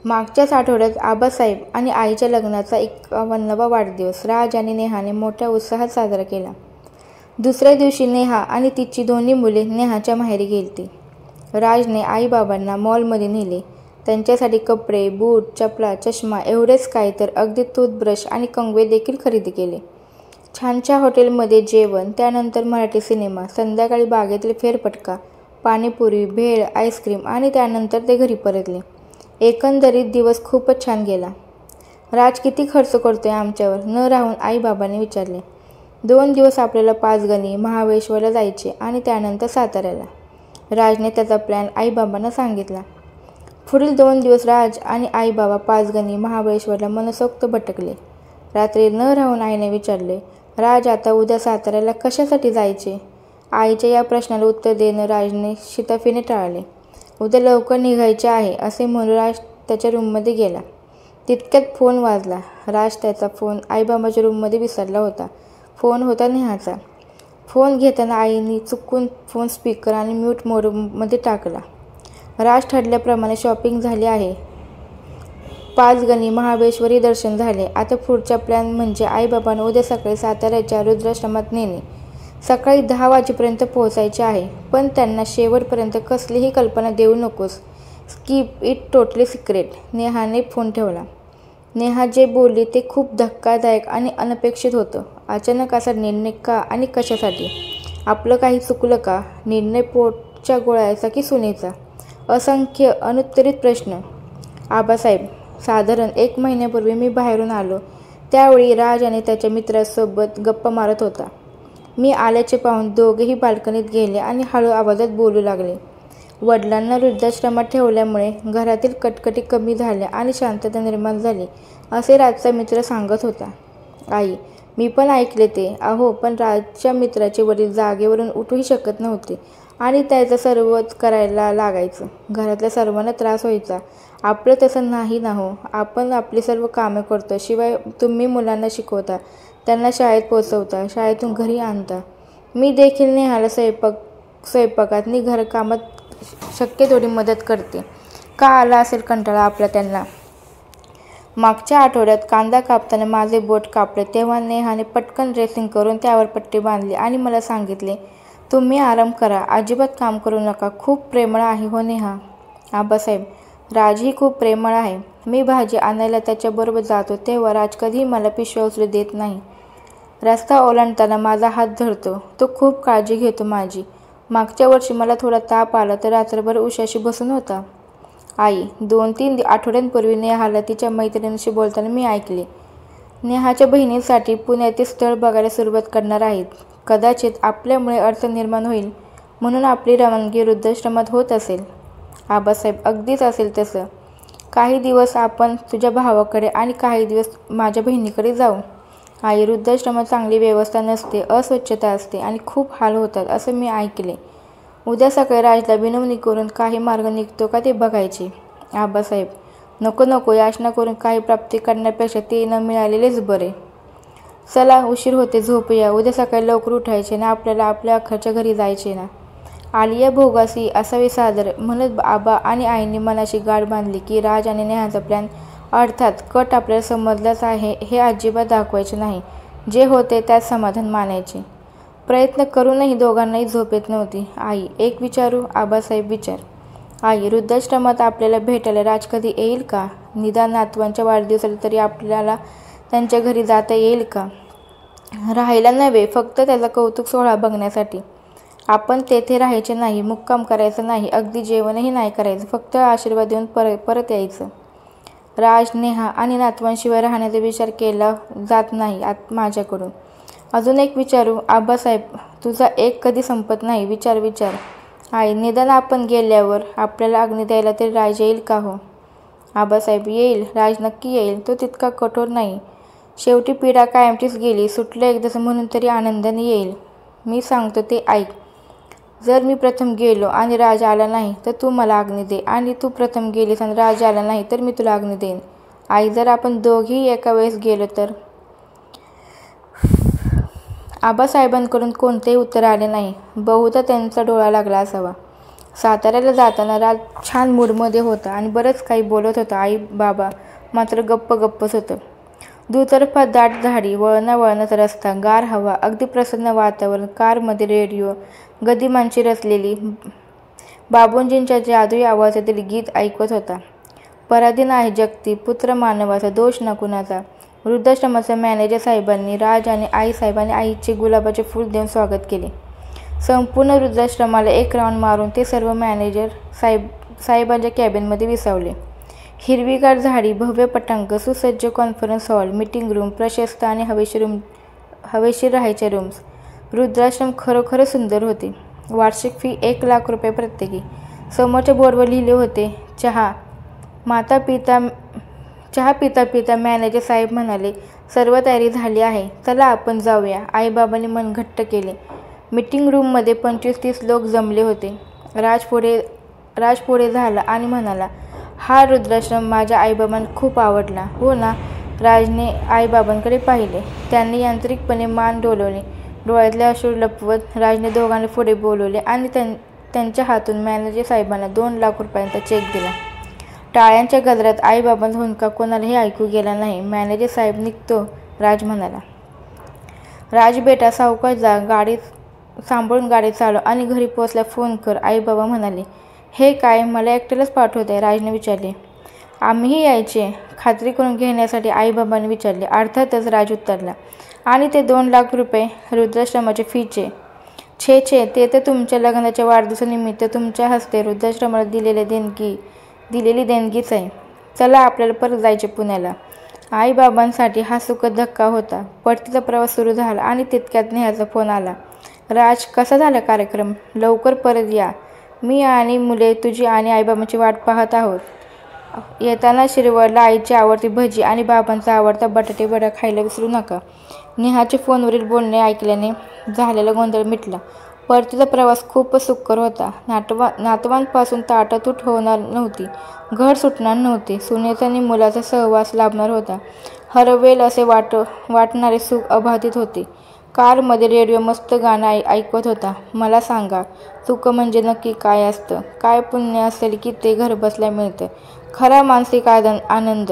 मागच्याच आठवड्यात आबासाहेब आणि आईच्या लग्नाचा 51वा वाढदिवस राज आणि नेहाने मोठ्या उत्साहात साजरा केला. दुसऱ्या दिवशी नेहा आणि तिची दोन्ही मुले नेहाच्या माहेरी गेलती. राजने आईबाबांना मॉलमध्ये नेले. त्यांच्यासाठी कपडे, बूट, चपला, चष्मा एवढेच काय तर अगदी टूथब्रश आणि कंगवे देखील खरेदी केले. छानच्या हॉटेलमध्ये जेवण, त्यानंतर मराठी सिनेमा, संध्याकाळी बागेतील फेरफटका, पाणीपुरी, भेळ, आईस्क्रीम आणि त्यानंतर ते घरी परतले. एकंदरीत दिवस खूपच छान गेला. राज किती खर्च करतोय आमच्यावर, न राहून आईबाबांनी विचारले. 2 दिवस आपल्याला पाचगणी, महाबळेश्वरला जायचे आणि त्यानंतर साताऱ्याला. राजने त्याचा प्लॅन आईबाबांना सांगितला. पुढील 2 दिवस राज आणि आईबाबा पाचगणी, महाबळेश्वरला मनसोक्त भटकले. रात्री न राहून आईने विचारले, राज आता उद्या साताऱ्याला कशासाठी जायचे? आईच्या या प्रश्नाला उत्तर देणं राजने शिताफीने टाळले. उद्या लवकर निघायचे आहे असे म्हणून राज त्याच्या रूममध्ये गेला. तितक्यात फोन वाजला. राज त्याचा फोन आईबाबाच्या रूममध्ये विसरला होता. फोन होता नेहाचा. फोन घेताना आईने चुकून फोन स्पीकर आणि म्यूट मोडमध्ये टाकला. राज ठरल्याप्रमाणे शॉपिंग झाली आहे. पाचगणी, महाबळेश्वरी दर्शन झाले. आता पुढचा प्लॅन म्हणजे आईबाबांना उद्या सकाळी साताऱ्याच्या रुद्राश्रमात नेणे. सकाळी 10 वाजेपर्यंत पोहोचायचे आहे, पण त्यांना शेवटपर्यंत कसलीही कल्पना देऊ नकोस. Keep it totally secret. नेहाने फोन ठेवला. नेहा जे बोलली ते खूप धक्कादायक आणि अनपेक्षित होतं. अचानक असा निर्णय का आणि कशासाठी? आपलं काही चुकलं का? निर्णय पोटच्या गोळ्याचा की सुनेचा? असंख्य अनुत्तरित प्रश्न. आबासाहेब, साधारण 1 महिन्यापूर्वी मी बाहेरून आलो. त्यावेळी राज आणि त्याच्या मित्रासोबत गप्पा मारत होता. मी आल्याचे पाहून दोघेही बाल्कनीत गेले आणि हळू आवाजात बोलू लागले. वडिलांना वृद्धाश्रमात ठेवल्यामुळे घरातील कटकटी कमी झाल्या आणि शांतता निर्माण झाली असे राजचा मित्र सांगत होता. आई, मी पण ऐकले ते. अहो, पण राजच्या मित्राचे वडील जागेवरून उठूही शकत नव्हते आणि त्याचं सर्वच करायला लागायचं. घरातल्या सर्वांना त्रास व्हायचा. आपलं तसं नाही ना हो. आपण आपली सर्व कामं करतो. शिवाय तुम्ही मुलांना शिकवता, त्यांना शाळेत पोचवता, शाळेतून घरी आणता. मी देखील नेहाला स्वयंपाकात आणि घरकामात शक्य तेवढी मदत करते. का आला असेल कंटाळा आपला त्यांना? मागच्या आठवड्यात कांदा कापताना माझे बोट कापले तेव्हा नेहाने पटकन ड्रेसिंग करून त्यावर पट्टी बांधली आणि मला सांगितले, तुम्ही आराम करा, अजिबात काम करू नका. खूप प्रेमळ आहे हो नेहा. आबासाहेब, राजही खूप प्रेमळ आहे. मी भाजी आणायला त्याच्याबरोबर जातो तेव्हा राज कधीही मला पिशव्या उचलू देत नाही. रस्ता ओलांडताना माझा हात धरतो. तो खूप काळजी घेतो माझी. मागच्या वर्षी मला थोडा ताप आला तर रात्रभर उशाशी बसून होता. आई, 2-3 आठवड्यांपूर्वी नेहाला तिच्या मैत्रिणीशी बोलताना मी ऐकले. नेहाच्या बहिणीसाठी पुण्यातील स्थळ बघायला सुरुवात करणार आहेत. कदाचित आपल्यामुळे अडचण निर्माण होईल म्हणून आपली रवानगी वृद्धाश्रमात होत असेल. आबासाहेब, अगदीच असेल तसं. काही दिवस आपण तुझ्या भावाकडे आणि काही दिवस माझ्या बहिणीकडे जाऊ. आई, वृद्धाश्रमात चांगली व्यवस्था नसते, अस्वच्छता असते आणि खूप हाल होतात असं मी ऐकले. उद्या सकाळी राजला विनवणी करून काही मार्ग निघतो का ते बघायचे. आबासाहेब, नको नको, याचना करून काही प्राप्ती करण्यापेक्षा ते न मिळालेलेच बरे. चला, उशीर होते, झोपूया. उद्या सकाळी लवकर उठायचे ना, आपल्याला आपल्या अख्खाच्या घरी जायचे ना. आलिया भोगासी असावी सादर म्हणत आबा आणि आईने मनाशी गाठ बांधली की राज आणि नेहाचा प्लॅन अर्थात कट आपल्याला समजलाच आहे हे अजिबात दाखवायचे नाही. जे होते त्यात समाधान मानायचे. प्रयत्न करूनही दोघांनाही झोप येत नव्हती. आई, एक विचारू? आबासाहेब, विचार. आई, वृद्धाश्रमात आपल्याला भेटायला राज कधी येईल का? निदान नातवांच्या वाढदिवसाला तरी आपल्याला त्यांच्या घरी जाता येईल का? राहायला नव्हे, फक्त त्याचा कौतुक सोहळा बघण्यासाठी. आपण तेथे राहायचे नाही, मुक्काम करायचा नाही, अगदी जेवणही नाही करायचं, फक्त आशीर्वाद देऊन परत यायचं. राज, नेहा आणि नातवांशिवाय राहण्याचा विचार केला जात नाही माझ्याकडून. अजून एक विचारू? आबासाहेब, तुझा एक कधी संपत नाही. विचार. आई, निदान आपण गेल्यावर आपल्याला अग्नी द्यायला तरी राज येईल का हो? आबासाहेब, येईल. राज नक्की येईल. तो तितका कठोर नाही. शेवटी पीडा कायमचीच गेली. सुटलं एकदाच म्हणून तरी आनंदाने येईल. मी सांगतो ते ऐक. जर मी प्रथम गेलो आणि राज आला नाही तर तू मला अग्नी दे, आणि तू प्रथम गेलीस आणि राज आला नाही तर मी तुला अग्नी देईन. आई, जर आपण दोघेही एका वेळेस गेलो तर? आबासाहेबांकडून कोणतेही उत्तर आले नाही. बहुधा त्यांचा डोळा लागला असावा. साताऱ्याला जाताना राज छान मूडमध्ये होता आणि बरंच काही बोलत होता. आई बाबा मात्र गप्पच होतं. दुतर्फा दाट झाडी, वळणावळणाचा रस्ता, गार हवा, अगदी प्रसन्न वातावरण. कारमध्ये रेडिओ गदिमांची रचलेली बाबूंजींच्या जादुई आवाजातील गीत ऐकत होता. पराधीन आहे जगती, पुत्र मानवाचा, दोष न कुणाचा. वृद्धाश्रमाच्या मॅनेजर साहेबांनी राज आणि आईसाहेबांनी आईचे गुलाबाचे फूल देऊन स्वागत केले. संपूर्ण वृद्धाश्रमाला एक राऊंड मारून ते सर्व मॅनेजर साहेबांच्या कॅबिनमध्ये विसावले. हिरवीगार झाडी, भव्य पटांगण, सुसज्ज कॉन्फरन्स हॉल, मीटिंग रूम, प्रशस्त आणि हवेशीर राहायचे रूम्स. वृद्धाश्रम खरोखर सुंदर होते. वार्षिक फी 1,00,000 रुपये प्रत्येकी. समोरच्या बोर्डवर लिहिले होते चहा. चहा पिता पिता मॅनेजर साहेब म्हणाले, सर्व तयारी झाली आहे, चला आपण जाऊया. आईबाबांनी मन घट्ट केले. मीटिंग रूममध्ये 25-30 लोक जमले होते. राज पुढे झाला आणि म्हणाला, हा वृद्धाश्रम माझ्या आईबाबांना खूप आवडला, हो ना? राजने आईबाबांकडे पाहिले. त्यांनी यांत्रिकपणे मान डोलवली. डोळ्यातले अश्रू लपवत राजने दोघांना पुढे बोलवले आणि त्यांच्या हातून मॅनेजर साहेबांना 2,00,000 रुपयांचा चेक दिला. टाळ्यांच्या गजरात आईबाबांचा हुंदका कोणालाही ऐकू गेला नाही. मॅनेजर साहेब निघतो, राज म्हणाला. राज बेटा, सावकाश जा, सांभाळून गाडी चालव आणि घरी पोहोचल्या फोन कर, आईबाबा म्हणाले. हे काय, मला एकट्यालाच पाठवत आहे? राजने विचारले. आम्हीही यायचे, खात्री करून घेण्यासाठी आईबाबांनी विचारले. अर्थातच, राज उत्तरला. आणि ते 2,00,000 रुपये वृद्धाश्रमाच्या फीचे? छे, ते तर तुमच्या लग्नाच्या वाढदिवसानिमित्त तुमच्या हस्ते वृद्धाश्रमाला दिलेली देणगीच आहे. चला, आपल्याला परत जायचे पुण्याला. आईबाबांसाठी हा सुखद धक्का होता. परतीचा प्रवास सुरू झाला आणि तितक्यात नेहाचा फोन आला. राज, कसा झाला कार्यक्रम? लवकर परत या. मी आणि मुले तुझी आणि आईबाबांची वाट पाहत आहोत. येताना शिरवळला आईची आवडती भजी आणि बाबांचा आवडता बटाटे वडा खायला विसरू नका. नेहाचे फोनवरील बोलणे ऐकल्याने झालेला गोंधळ मिटला. परतीचा प्रवास खूपच सुखकर होता. नातवांपासून ताटातूट होणार नव्हती, घर सुटणार नव्हते. सुनेचा आणि मुलाचा सहवास लाभणार होता. हरवेल असे वाटणारे सुख अबाधित होते. कारमध्ये रेडिओ मस्त गाणं ऐकत होता. मला सांगा, सुख म्हणजे नक्की काय असतं? काय पुण्य असेल की ते घरबसल्या मिळतं? खरा मानसिक आनंद